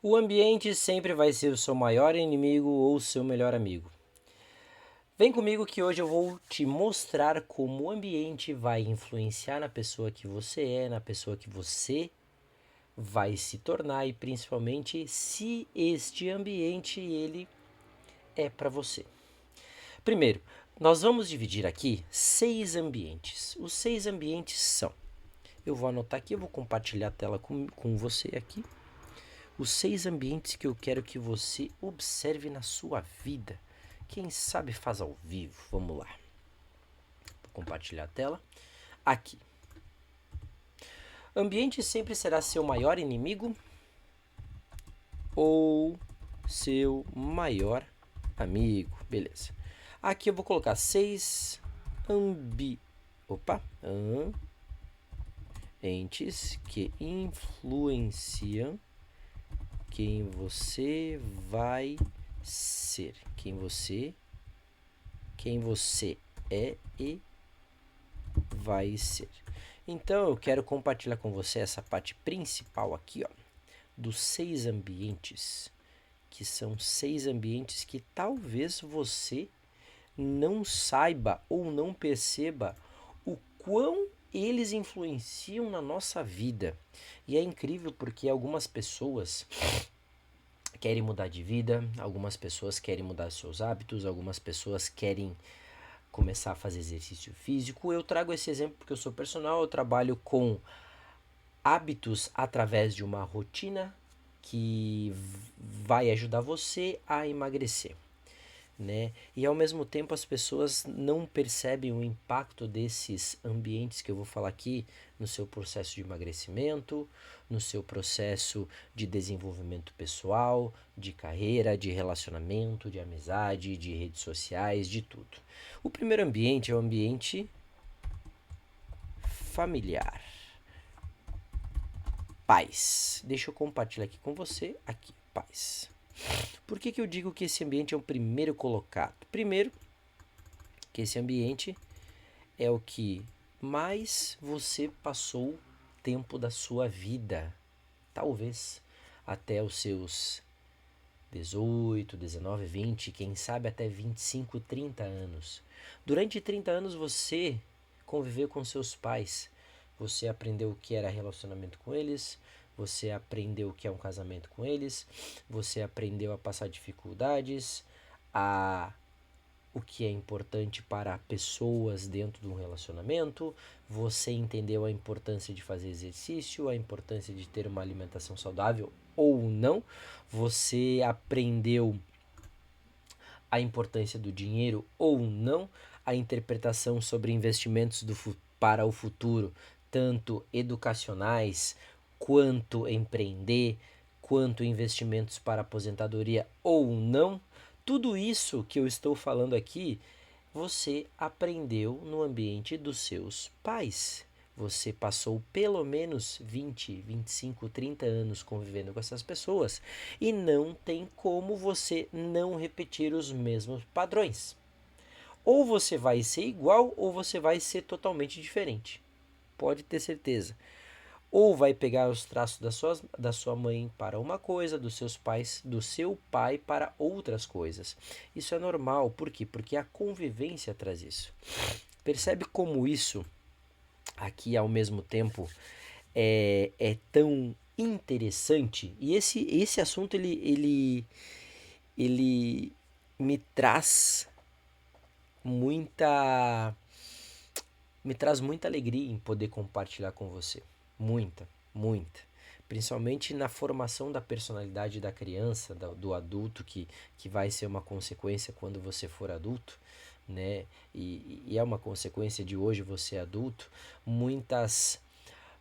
O ambiente sempre vai ser o seu maior inimigo ou o seu melhor amigo. Vem comigo que hoje eu vou te mostrar como o ambiente vai influenciar na pessoa que você é, na pessoa que você vai se tornar e principalmente se este ambiente ele é para você. Primeiro, nós vamos dividir aqui 6 ambientes. Os 6 ambientes são, eu vou anotar aqui, eu vou compartilhar a tela com você aqui. Os 6 ambientes que eu quero que você observe na sua vida. Quem sabe faz ao vivo. Vamos lá. Vou compartilhar a tela. Aqui. Ambiente sempre será seu maior inimigo ou seu maior amigo. Beleza. Aqui eu vou colocar 6 ambientes que influenciam quem você vai ser, quem você é e vai ser. Então eu quero compartilhar com você essa parte principal aqui, ó, dos 6 ambientes, que são 6 ambientes que talvez você não saiba ou não perceba o quão eles influenciam na nossa vida. E é incrível porque algumas pessoas querem mudar de vida, algumas pessoas querem mudar seus hábitos, algumas pessoas querem começar a fazer exercício físico. Eu trago esse exemplo porque eu sou personal, eu trabalho com hábitos através de uma rotina que vai ajudar você a emagrecer, né? E ao mesmo tempo as pessoas não percebem o impacto desses ambientes que eu vou falar aqui no seu processo de emagrecimento, no seu processo de desenvolvimento pessoal, de carreira, de relacionamento, de amizade, de redes sociais, de tudo. O primeiro ambiente é o ambiente familiar. Paz. Deixa eu compartilhar aqui com você, aqui, paz. Por que eu digo que esse ambiente é o primeiro colocado? Primeiro, que esse ambiente é o que mais você passou tempo da sua vida. Talvez até os seus 18, 19, 20, quem sabe até 25, 30 anos. Durante 30 anos você conviveu com seus pais. Você aprendeu o que era relacionamento com eles, você aprendeu o que é um casamento com eles, você aprendeu a passar dificuldades, a o que é importante para pessoas dentro de um relacionamento, você entendeu a importância de fazer exercício, a importância de ter uma alimentação saudável ou não, você aprendeu a importância do dinheiro ou não, a interpretação sobre investimentos para o futuro, tanto educacionais, quanto empreender, quanto investimentos para aposentadoria ou não. Tudo isso que eu estou falando aqui, você aprendeu no ambiente dos seus pais. Você passou pelo menos 20, 25, 30 anos convivendo com essas pessoas e não tem como você não repetir os mesmos padrões. Ou você vai ser igual ou você vai ser totalmente diferente. Pode ter certeza. Ou vai pegar os traços da sua mãe para uma coisa, dos seus pais, do seu pai para outras coisas. Isso é normal, por quê? Porque a convivência traz isso. Percebe como isso aqui ao mesmo tempo é tão interessante? E esse assunto ele me traz muita me traz muita alegria em poder compartilhar com você. Muita, muita. Principalmente na formação da personalidade da criança, do adulto, que vai ser uma consequência quando você for adulto, né? E é uma consequência de hoje você adulto.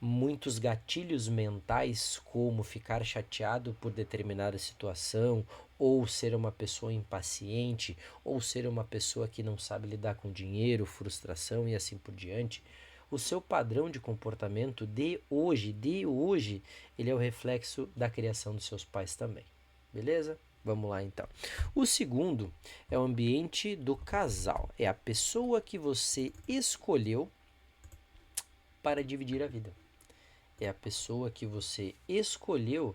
Muitos gatilhos mentais, como ficar chateado por determinada situação, ou ser uma pessoa impaciente, ou ser uma pessoa que não sabe lidar com dinheiro, frustração e assim por diante. O seu padrão de comportamento de hoje, ele é o reflexo da criação dos seus pais também. Beleza? Vamos lá então. O segundo é o ambiente do casal. É a pessoa que você escolheu para dividir a vida. É a pessoa que você escolheu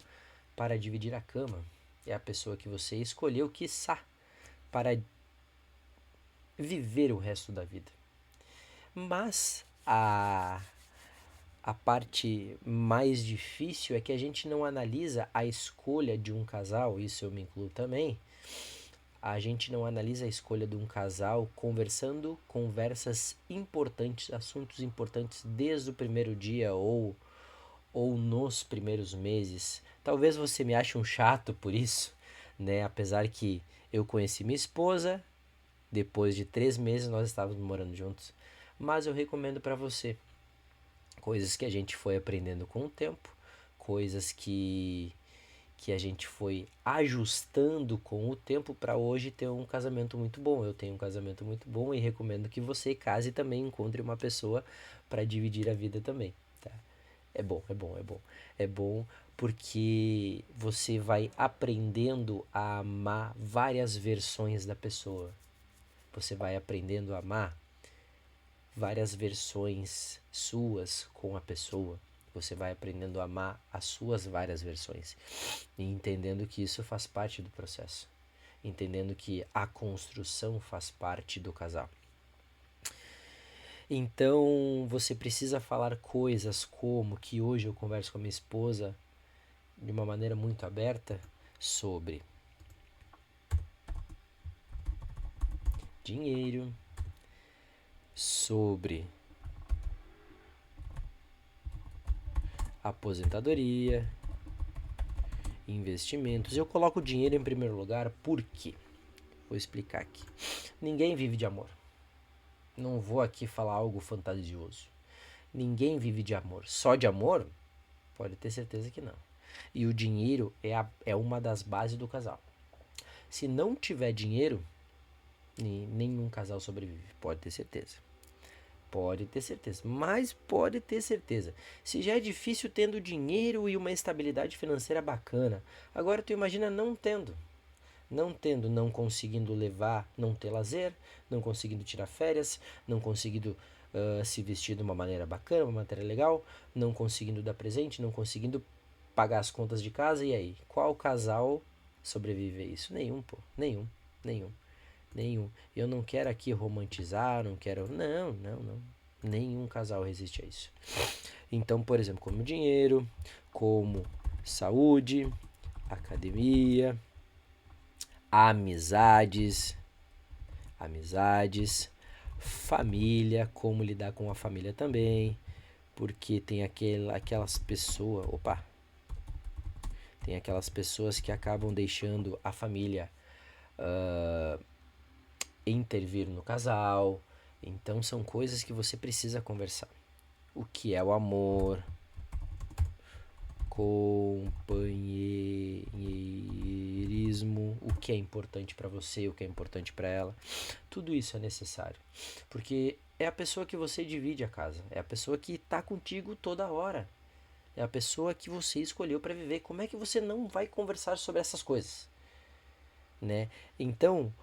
para dividir a cama. É a pessoa que você escolheu, quiçá, para viver o resto da vida. Mas a parte mais difícil é que a gente não analisa a escolha de um casal, isso eu me incluo também. A gente não analisa a escolha de um casal conversando conversas importantes, assuntos importantes desde o primeiro dia ou nos primeiros meses. Talvez você me ache um chato por isso, né? Apesar que eu conheci minha esposa, depois de 3 meses nós estávamos morando juntos. Mas eu recomendo para você coisas que a gente foi aprendendo com o tempo, coisas que a gente foi ajustando com o tempo para hoje ter um casamento muito bom. Eu tenho um casamento muito bom e recomendo que você case e também encontre uma pessoa para dividir a vida também, tá? É bom, é bom, é bom. É bom porque você vai aprendendo a amar várias versões da pessoa. Você vai aprendendo a amar várias versões suas com a pessoa. Você vai aprendendo a amar as suas várias versões e entendendo que isso faz parte do processo, entendendo que a construção faz parte do casal. Então você precisa falar coisas como que hoje eu converso com a minha esposa de uma maneira muito aberta sobre dinheiro, sobre aposentadoria, investimentos. Eu coloco o dinheiro em primeiro lugar, por quê? Vou explicar aqui. Ninguém vive de amor. Não vou aqui falar algo fantasioso. Ninguém vive de amor. Só de amor? Pode ter certeza que não. E o dinheiro é uma das bases do casal. Se não tiver dinheiro, nenhum casal sobrevive. Pode ter certeza. Pode ter certeza. Mas pode ter certeza. Se já é difícil tendo dinheiro e uma estabilidade financeira bacana, agora tu imagina não tendo. Não conseguindo levar, não ter lazer, não conseguindo tirar férias, não conseguindo se vestir de uma maneira bacana, uma maneira legal, não conseguindo dar presente, não conseguindo pagar as contas de casa, e aí? Qual casal sobrevive a isso? Nenhum, pô. Nenhum. Eu não quero aqui romantizar, não quero. Não. Nenhum casal resiste a isso. Então, por exemplo, como dinheiro, como saúde, academia, amizades, família, como lidar com a família também, porque tem aquelas pessoas, tem aquelas pessoas que acabam deixando a família intervir no casal. Então são coisas que você precisa conversar. O que é o amor, companheirismo, o que é importante para você, o que é importante para ela. Tudo isso é necessário, porque é a pessoa que você divide a casa, é a pessoa que está contigo toda hora, é a pessoa que você escolheu para viver. Como é que você não vai conversar sobre essas coisas, né? Então,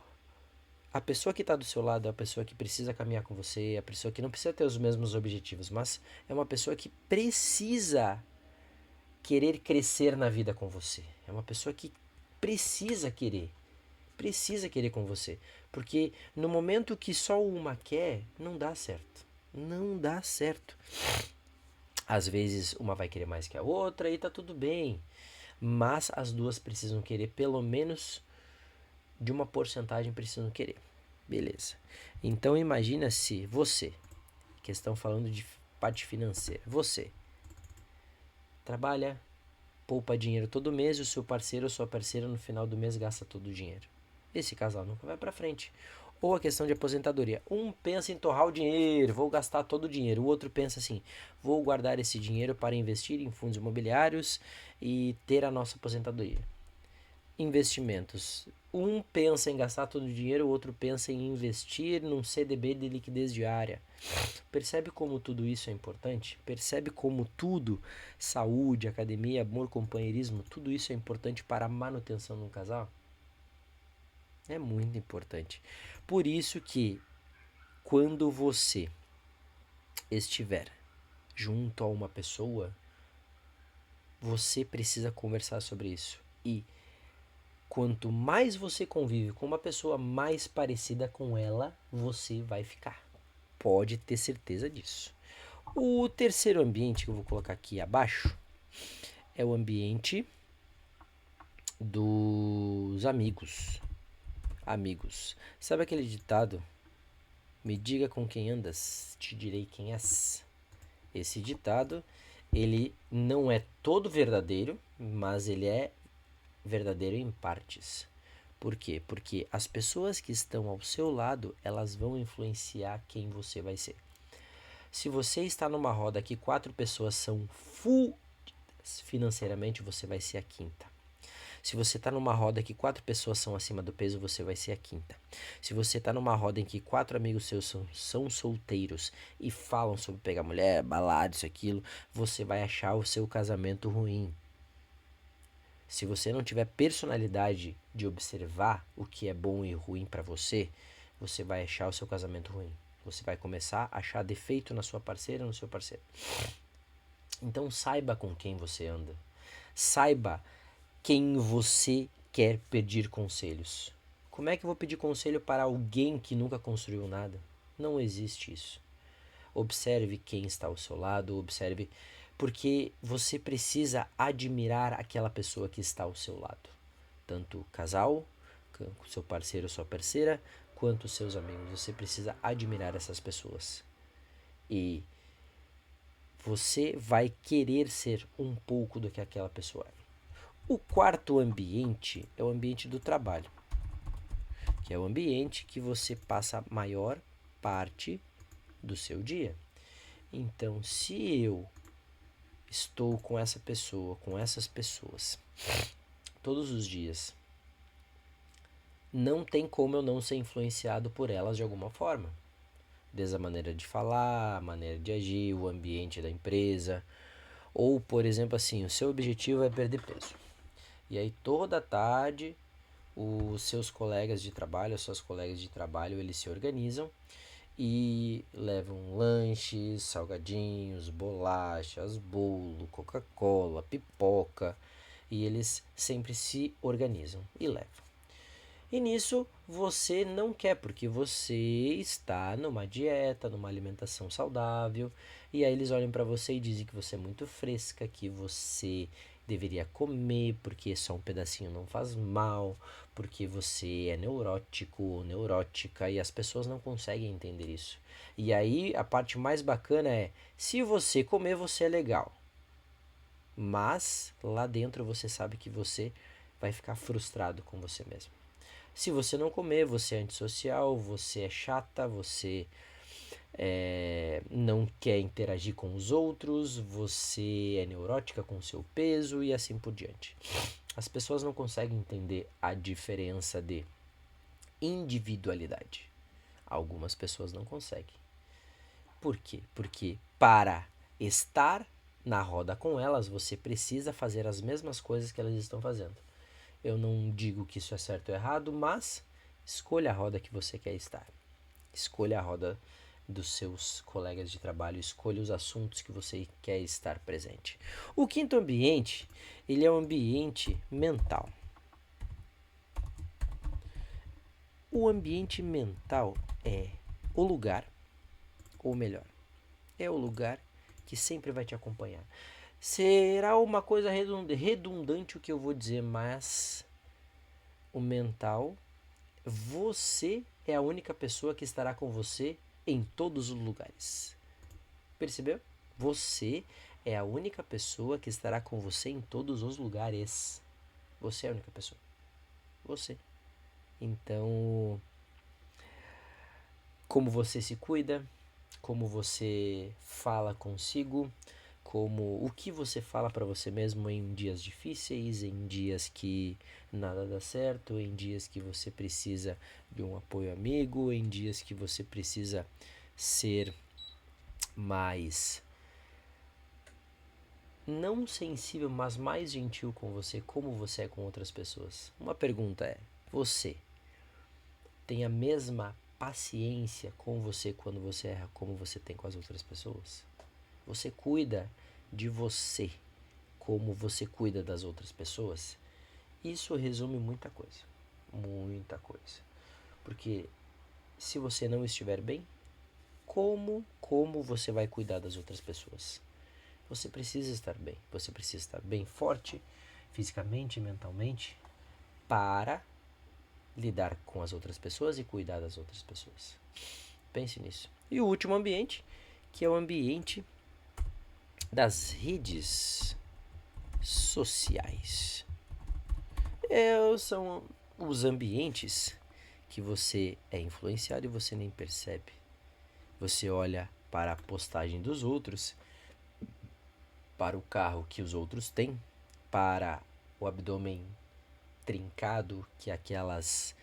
a pessoa que está do seu lado é a pessoa que precisa caminhar com você, é a pessoa que não precisa ter os mesmos objetivos, mas é uma pessoa que precisa querer crescer na vida com você. É uma pessoa que precisa querer com você, porque no momento que só uma quer, não dá certo. Não dá certo. Às vezes uma vai querer mais que a outra e tá tudo bem, mas as duas precisam querer, pelo menos de uma porcentagem precisam querer. Beleza. Então imagina se você, questão falando de parte financeira, você trabalha, poupa dinheiro todo mês e o seu parceiro ou sua parceira no final do mês gasta todo o dinheiro. Esse casal nunca vai para frente. Ou a questão de aposentadoria. Um pensa em torrar o dinheiro, vou gastar todo o dinheiro. O outro pensa assim, vou guardar esse dinheiro para investir em fundos imobiliários e ter a nossa aposentadoria. Investimentos. Um pensa em gastar todo o dinheiro, o outro pensa em investir num CDB de liquidez diária. Percebe como tudo isso é importante? Percebe como tudo, saúde, academia, amor, companheirismo, tudo isso é importante para a manutenção de um casal? É muito importante. Por isso que quando você estiver junto a uma pessoa, Você precisa conversar sobre isso. E quanto mais você convive com uma pessoa mais parecida com ela, você vai ficar. Pode ter certeza disso. O terceiro ambiente que eu vou colocar aqui abaixo é o ambiente dos amigos. Amigos. Sabe aquele ditado? Me diga com quem andas, te direi quem és. Esse ditado, ele não é todo verdadeiro, mas ele é verdadeiro em partes. Por quê? Porque as pessoas que estão ao seu lado, elas vão influenciar quem você vai ser. Se você está numa roda que 4 pessoas são full financeiramente, você vai ser a quinta. Se você está numa roda que 4 pessoas são acima do peso, você vai ser a quinta. Se você está numa roda em que 4 amigos seus são solteiros e falam sobre pegar mulher, balada, isso, aquilo, você vai achar o seu casamento ruim. Se você não tiver personalidade de observar o que é bom e ruim para você, você vai achar o seu casamento ruim. Você vai começar a achar defeito na sua parceira, no seu parceiro. Então saiba com quem você anda. Saiba quem você quer pedir conselhos. Como é que eu vou pedir conselho para alguém que nunca construiu nada? Não existe isso. Observe quem está ao seu lado, observe, porque você precisa admirar aquela pessoa que está ao seu lado. Tanto o casal, seu parceiro ou sua parceira, quanto os seus amigos. Você precisa admirar essas pessoas. E você vai querer ser um pouco do que aquela pessoa é. O quarto ambiente é o ambiente do trabalho, que é o ambiente que você passa a maior parte do seu dia. Então, se eu estou com essa pessoa, com essas pessoas, todos os dias, não tem como eu não ser influenciado por elas de alguma forma. Desde a maneira de falar, a maneira de agir, o ambiente da empresa. Ou, por exemplo, assim, o seu objetivo é perder peso. E aí toda tarde os seus colegas de trabalho, as suas colegas de trabalho, eles se organizam e levam lanches, salgadinhos, bolachas, bolo, Coca-Cola, pipoca, e eles sempre se organizam e levam. E nisso você não quer, porque você está numa dieta, numa alimentação saudável, e aí eles olham para você e dizem que você é muito fresca, que você deveria comer, porque só um pedacinho não faz mal, porque você é neurótico ou neurótica, e as pessoas não conseguem entender isso. E aí a parte mais bacana é, se você comer, você é legal. Mas lá dentro você sabe que você vai ficar frustrado com você mesmo. Se você não comer, você é antissocial, você é chata, você não quer interagir com os outros, você é neurótica com o seu peso e assim por diante. As pessoas não conseguem entender a diferença de individualidade. Algumas pessoas não conseguem. Por quê? Porque para estar na roda com elas, você precisa fazer as mesmas coisas que elas estão fazendo. Eu não digo que isso é certo ou errado, mas escolha a roda que você quer estar. Escolha a roda dos seus colegas de trabalho, escolha os assuntos que você quer estar presente. O quinto ambiente, ele é um ambiente mental. O ambiente mental é o lugar, ou melhor, é o lugar que sempre vai te acompanhar. Será uma coisa redundante o que eu vou dizer, mas o mental, você é a única pessoa que estará com você em todos os lugares. Percebeu? Você é a única pessoa que estará com você em todos os lugares. Você é a única pessoa. Você. Então, como você se cuida, como você fala consigo, como o que você fala para você mesmo em dias difíceis, em dias que nada dá certo, em dias que você precisa de um apoio amigo, em dias que você precisa ser mais não sensível, mas mais gentil com você, como você é com outras pessoas. Uma pergunta é: você tem a mesma paciência com você quando você erra como você tem com as outras pessoas? Você cuida de você como você cuida das outras pessoas, isso resume muita coisa. Muita coisa. Porque se você não estiver bem, como você vai cuidar das outras pessoas? Você precisa estar bem. Você precisa estar bem forte, fisicamente e mentalmente, para lidar com as outras pessoas e cuidar das outras pessoas. Pense nisso. E o último ambiente, que é o ambiente das redes sociais. São os ambientes que você é influenciado e você nem percebe. Você olha para a postagem dos outros, para o carro que os outros têm, para o abdômen trincado que aquelas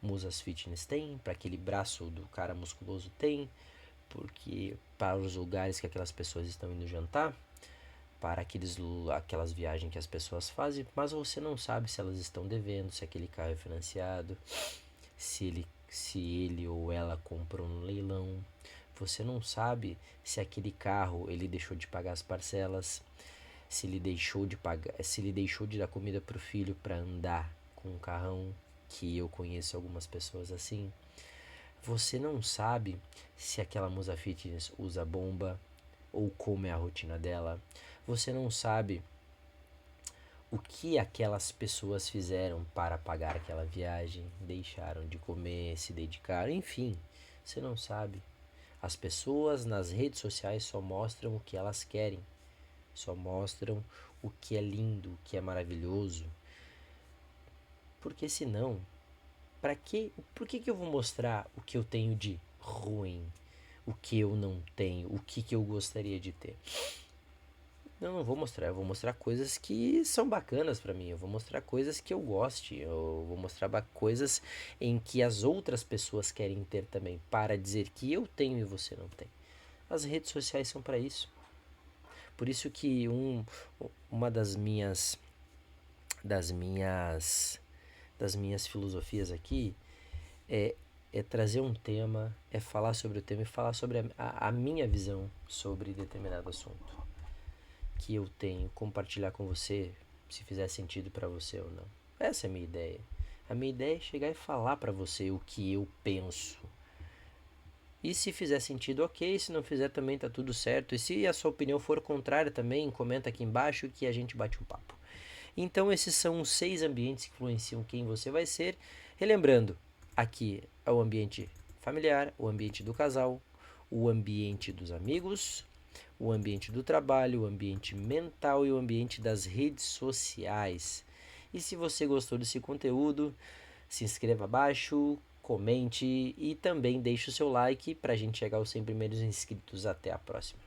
musas fitness têm, para aquele braço do cara musculoso tem, porque para os lugares que aquelas pessoas estão indo jantar, para aquelas viagens que as pessoas fazem, mas você não sabe se elas estão devendo, se aquele carro é financiado, se ele ou ela comprou no leilão. Você não sabe se aquele carro ele deixou de pagar as parcelas, se ele deixou de pagar, se ele deixou de dar comida pro filho para andar com um carrão, que eu conheço algumas pessoas assim. Você não sabe se aquela musa fitness usa bomba ou como é a rotina dela. Você não sabe o que aquelas pessoas fizeram para pagar aquela viagem, deixaram de comer, se dedicaram, enfim, você não sabe. As pessoas nas redes sociais só mostram o que elas querem, só mostram o que é lindo, o que é maravilhoso. Porque senão, por que eu vou mostrar o que eu tenho de ruim, o que eu não tenho, o que eu gostaria de ter? Não vou mostrar, eu vou mostrar coisas que são bacanas pra mim, eu vou mostrar coisas que eu goste, eu vou mostrar coisas em que as outras pessoas querem ter também, para dizer que eu tenho e você não tem. As redes sociais são para isso. Por isso que uma das minhas das minhas filosofias aqui é trazer um tema, é falar sobre o tema e falar sobre a minha visão sobre determinado assunto que eu tenho, compartilhar com você, se fizer sentido para você ou não. Essa é a minha ideia. A minha ideia é chegar e falar para você o que eu penso. E se fizer sentido, ok. Se não fizer, também tá tudo certo. E se a sua opinião for contrária também, comenta aqui embaixo que a gente bate um papo. Então, esses são os 6 ambientes que influenciam quem você vai ser. Relembrando, aqui é o ambiente familiar, o ambiente do casal, o ambiente dos amigos, o ambiente do trabalho, o ambiente mental e o ambiente das redes sociais. E se você gostou desse conteúdo, se inscreva abaixo, comente e também deixe o seu like para a gente chegar aos 100 primeiros inscritos. Até a próxima.